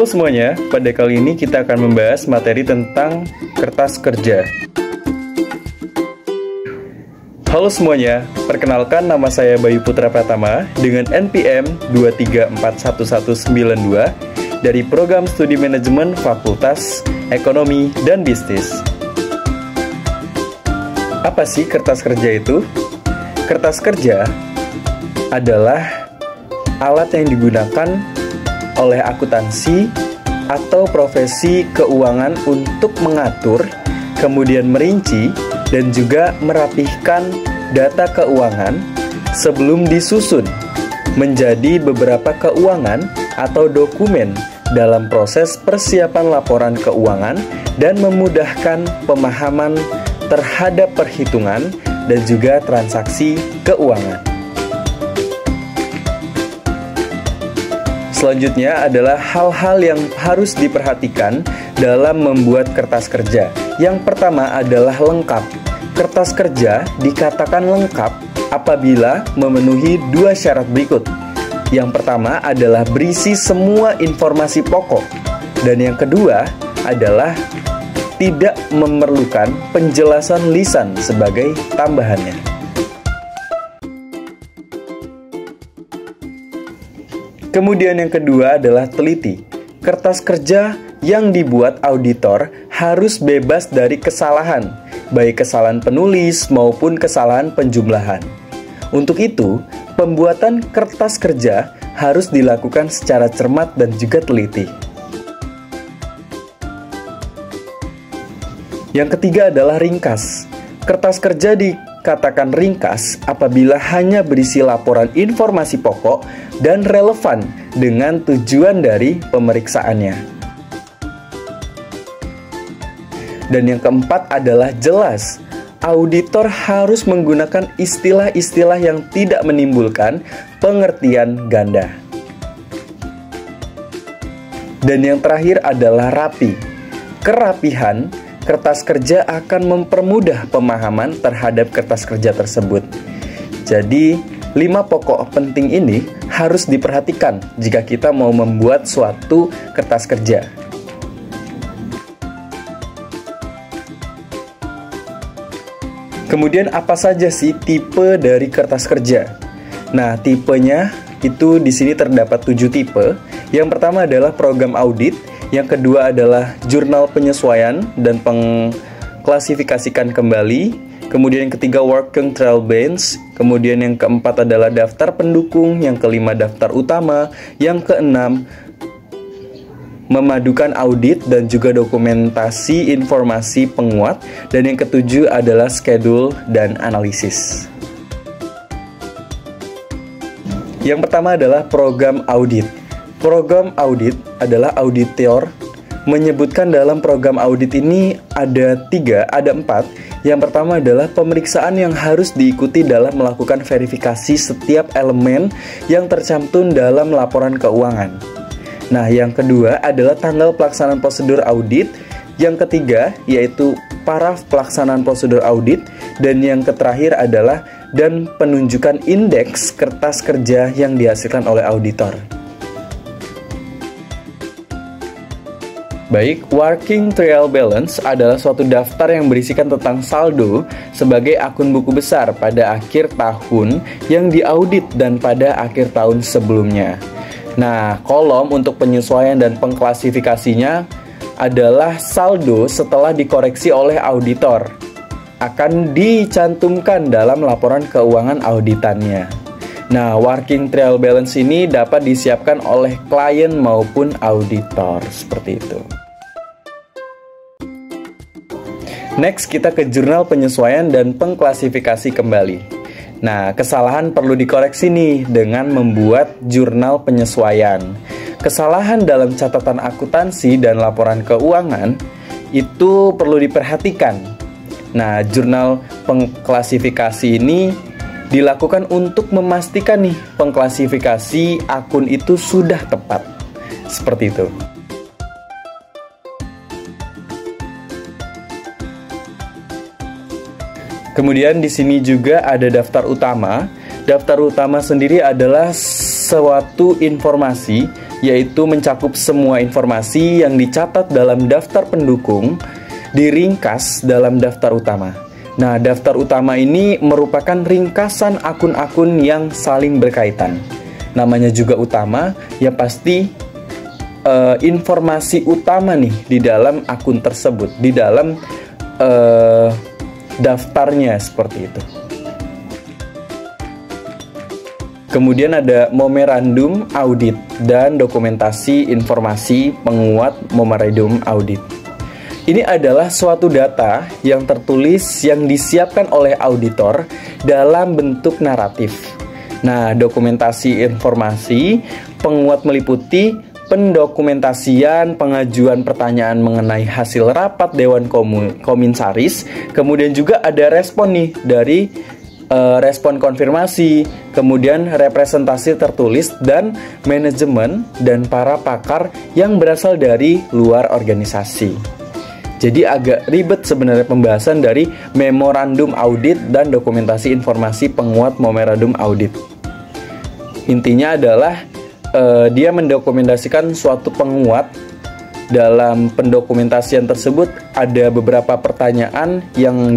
semuanya, pada kali ini kita akan membahas materi tentang kertas kerja. Halo semuanya, perkenalkan nama saya Bayu Putra Pratama dengan NPM 2341192 dari Program Studi Manajemen Fakultas Ekonomi dan Bisnis. Apa sih kertas kerja itu? Kertas kerja adalah alat yang digunakan oleh akuntansi atau profesi keuangan untuk mengatur, kemudian merinci, dan juga merapihkan data keuangan sebelum disusun menjadi beberapa keuangan atau dokumen dalam proses persiapan laporan keuangan dan memudahkan pemahaman terhadap perhitungan dan juga transaksi keuangan. Selanjutnya adalah hal-hal yang harus diperhatikan dalam membuat kertas kerja. Yang pertama adalah lengkap. Kertas kerja dikatakan lengkap apabila memenuhi dua syarat berikut. Yang pertama adalah berisi semua informasi pokok. Dan yang kedua adalah tidak memerlukan penjelasan lisan sebagai tambahannya. Kemudian yang kedua adalah teliti. Kertas kerja yang dibuat auditor harus bebas dari kesalahan, baik kesalahan penulis maupun kesalahan penjumlahan. Untuk itu, pembuatan kertas kerja harus dilakukan secara cermat dan juga teliti. Yang ketiga adalah ringkas. Kertas kerja dikatakan ringkas apabila hanya berisi laporan informasi pokok dan relevan dengan tujuan dari pemeriksaannya. Dan yang keempat adalah jelas. Auditor harus menggunakan istilah-istilah yang tidak menimbulkan pengertian ganda. Dan yang terakhir adalah rapi. Kerapihan kertas kerja akan mempermudah pemahaman terhadap kertas kerja tersebut. Jadi, 5 pokok penting ini harus diperhatikan jika kita mau membuat suatu kertas kerja. Kemudian apa saja sih tipe dari kertas kerja? Nah, tipenya itu di sini terdapat 7 tipe. Yang pertama adalah program audit, yang kedua adalah jurnal penyesuaian dan pengklasifikasikan kembali, kemudian yang ketiga working trial balance, kemudian yang keempat adalah daftar pendukung, yang kelima daftar utama, yang keenam memadukan audit dan juga dokumentasi informasi penguat, dan yang ketujuh adalah schedule dan analisis. Yang pertama adalah program audit. Program audit adalah auditor menyebutkan dalam program audit ini ada 4. Yang pertama adalah pemeriksaan yang harus diikuti dalam melakukan verifikasi setiap elemen yang tercantum dalam laporan keuangan. Nah, yang kedua adalah tanggal pelaksanaan prosedur audit. Yang ketiga yaitu paraf pelaksanaan prosedur audit. Dan yang terakhir adalah dan penunjukan indeks kertas kerja yang dihasilkan oleh auditor. Baik, working trial balance adalah suatu daftar yang berisikan tentang saldo sebagai akun buku besar pada akhir tahun yang diaudit dan pada akhir tahun sebelumnya. Nah, kolom untuk penyesuaian dan pengklasifikasinya adalah saldo setelah dikoreksi oleh auditor. Akan dicantumkan dalam laporan keuangan auditannya. Nah, working trial balance ini dapat disiapkan oleh klien maupun auditor, seperti itu. Next, kita ke jurnal penyesuaian dan pengklasifikasi kembali. Nah, kesalahan perlu dikoreksi nih dengan membuat jurnal penyesuaian. Kesalahan dalam catatan akuntansi dan laporan keuangan itu perlu diperhatikan. Nah, jurnal pengklasifikasi ini dilakukan untuk memastikan nih pengklasifikasi akun itu sudah tepat. Seperti itu. Kemudian di sini juga ada daftar utama. Daftar utama sendiri adalah suatu informasi yaitu mencakup semua informasi yang dicatat dalam daftar pendukung, diringkas dalam daftar utama. Nah, daftar utama ini merupakan ringkasan akun-akun yang saling berkaitan. Namanya juga utama, ya pasti informasi utama nih di dalam akun tersebut, di dalam daftarnya seperti itu. Kemudian ada memorandum audit dan dokumentasi informasi penguat memorandum audit. Ini adalah suatu data yang tertulis yang disiapkan oleh auditor dalam bentuk naratif. Nah, dokumentasi informasi penguat meliputi pendokumentasian pengajuan pertanyaan mengenai hasil rapat Dewan Komisaris, kemudian juga ada respon nih dari respon konfirmasi, kemudian representasi tertulis dan manajemen dan para pakar yang berasal dari luar organisasi. Jadi agak ribet sebenarnya pembahasan dari memorandum audit dan dokumentasi informasi penguat memorandum audit. Intinya adalah dia mendokumentasikan suatu penguat. Dalam pendokumentasian tersebut ada beberapa pertanyaan yang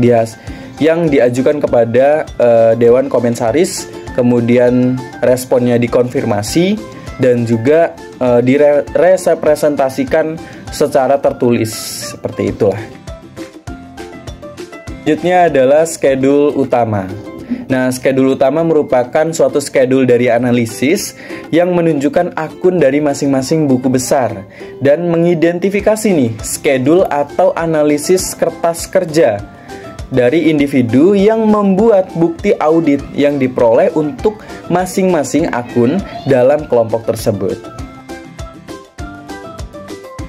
diajukan kepada Dewan Komisaris, kemudian responnya dikonfirmasi dan juga direpresentasikan secara tertulis, seperti itulah. Selanjutnya adalah schedule utama. Nah, schedule utama merupakan suatu schedule dari analisis yang menunjukkan akun dari masing-masing buku besar dan mengidentifikasi nih schedule atau analisis kertas kerja dari individu yang membuat bukti audit yang diperoleh untuk masing-masing akun dalam kelompok tersebut.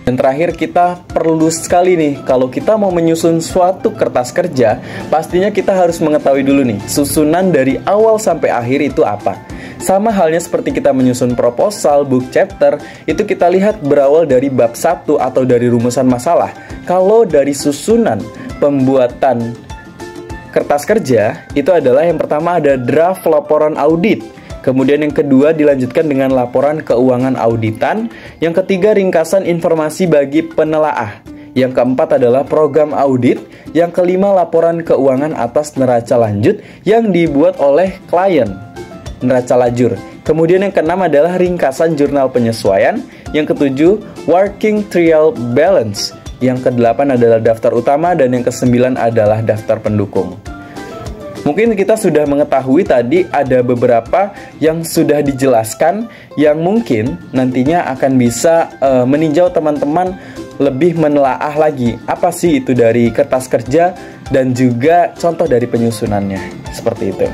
Dan terakhir, kita perlu sekali nih, kalau kita mau menyusun suatu kertas kerja, pastinya kita harus mengetahui dulu nih, susunan dari awal sampai akhir itu apa. Sama halnya seperti kita menyusun proposal, book chapter, itu kita lihat berawal dari bab 1 atau dari rumusan masalah. Kalau dari susunan pembuatan kertas kerja, itu adalah yang pertama ada draft laporan audit. Kemudian yang kedua dilanjutkan dengan laporan keuangan auditan. Yang ketiga ringkasan informasi bagi penelaah. Yang keempat adalah program audit. Yang kelima laporan keuangan atas neraca lanjut yang dibuat oleh klien, neraca lajur. Kemudian yang keenam adalah ringkasan jurnal penyesuaian. Yang ketujuh working trial balance. Yang kedelapan adalah daftar utama dan yang kesembilan adalah daftar pendukung. Mungkin kita sudah mengetahui tadi ada beberapa yang sudah dijelaskan yang mungkin nantinya akan bisa meninjau teman-teman lebih menelaah lagi apa sih itu dari kertas kerja dan juga contoh dari penyusunannya, seperti itu.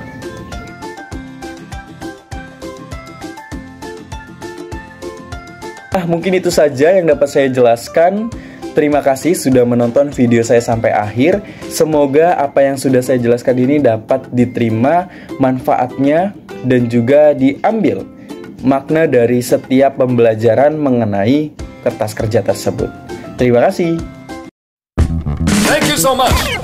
Mungkin itu saja yang dapat saya jelaskan. Terima kasih sudah menonton video saya sampai akhir. Semoga apa yang sudah saya jelaskan ini dapat diterima manfaatnya dan juga diambil makna dari setiap pembelajaran mengenai kertas kerja tersebut. Terima kasih. Thank you so much.